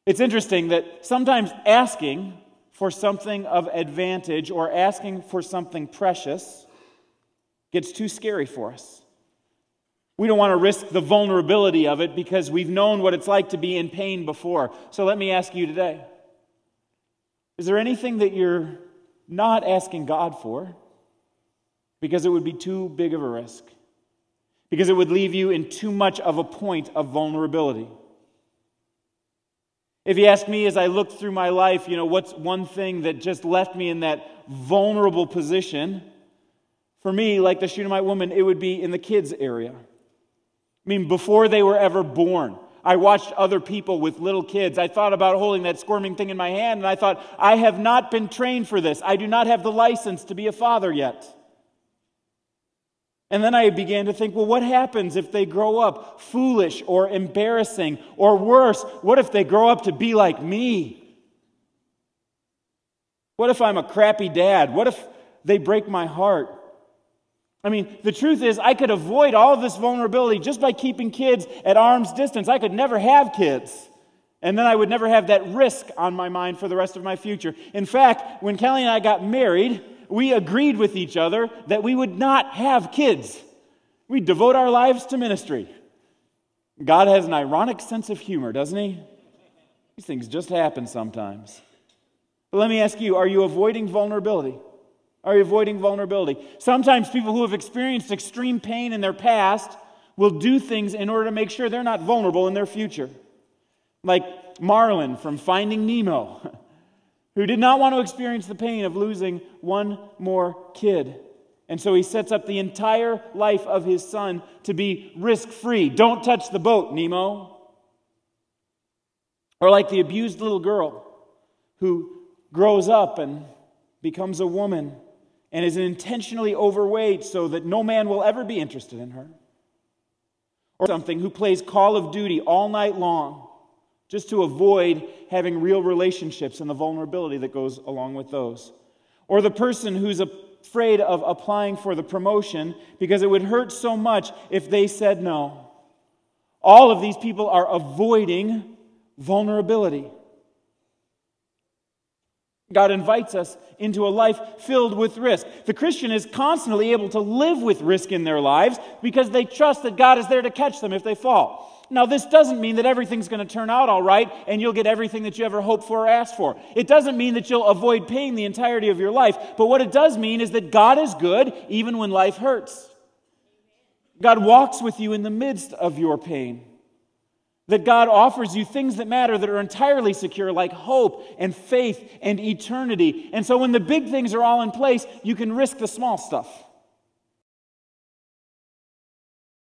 It's interesting that sometimes asking for something of advantage or asking for something precious gets too scary for us. We don't want to risk the vulnerability of it because we've known what it's like to be in pain before. So let me ask you today, is there anything that you're not asking God for because it would be too big of a risk? Because it would leave you in too much of a point of vulnerability? If you ask me as I look through my life, what's one thing that just left me in that vulnerable position? For me, like the Shunammite woman, it would be in the kids area. I mean, before they were ever born, I watched other people with little kids. I thought about holding that squirming thing in my hand, and I thought, I have not been trained for this. I do not have the license to be a father yet. And then I began to think, well, what happens if they grow up foolish or embarrassing? Or worse, what if they grow up to be like me? What if I'm a crappy dad? What if they break my heart? I mean, the truth is, I could avoid all of this vulnerability just by keeping kids at arm's distance. I could never have kids. And then I would never have that risk on my mind for the rest of my future. In fact, when Kelly and I got married, we agreed with each other that we would not have kids. We'd devote our lives to ministry. God has an ironic sense of humor, doesn't he? These things just happen sometimes. But let me ask you, are you avoiding vulnerability? Are you avoiding vulnerability? Sometimes people who have experienced extreme pain in their past will do things in order to make sure they're not vulnerable in their future. Like Marlin from Finding Nemo, who did not want to experience the pain of losing one more kid. And so he sets up the entire life of his son to be risk-free. Don't touch the boat, Nemo. Or like the abused little girl who grows up and becomes a woman and is intentionally overweight so that no man will ever be interested in her. Or something who plays Call of Duty all night long just to avoid having real relationships and the vulnerability that goes along with those. Or the person who's afraid of applying for the promotion because it would hurt so much if they said no. All of these people are avoiding vulnerability. God invites us into a life filled with risk. The Christian is constantly able to live with risk in their lives because they trust that God is there to catch them if they fall. Now, this doesn't mean that everything's going to turn out all right and you'll get everything that you ever hoped for or asked for. It doesn't mean that you'll avoid pain the entirety of your life. But what it does mean is that God is good even when life hurts. God walks with you in the midst of your pain. That God offers you things that matter that are entirely secure, like hope and faith and eternity. And so when the big things are all in place, you can risk the small stuff.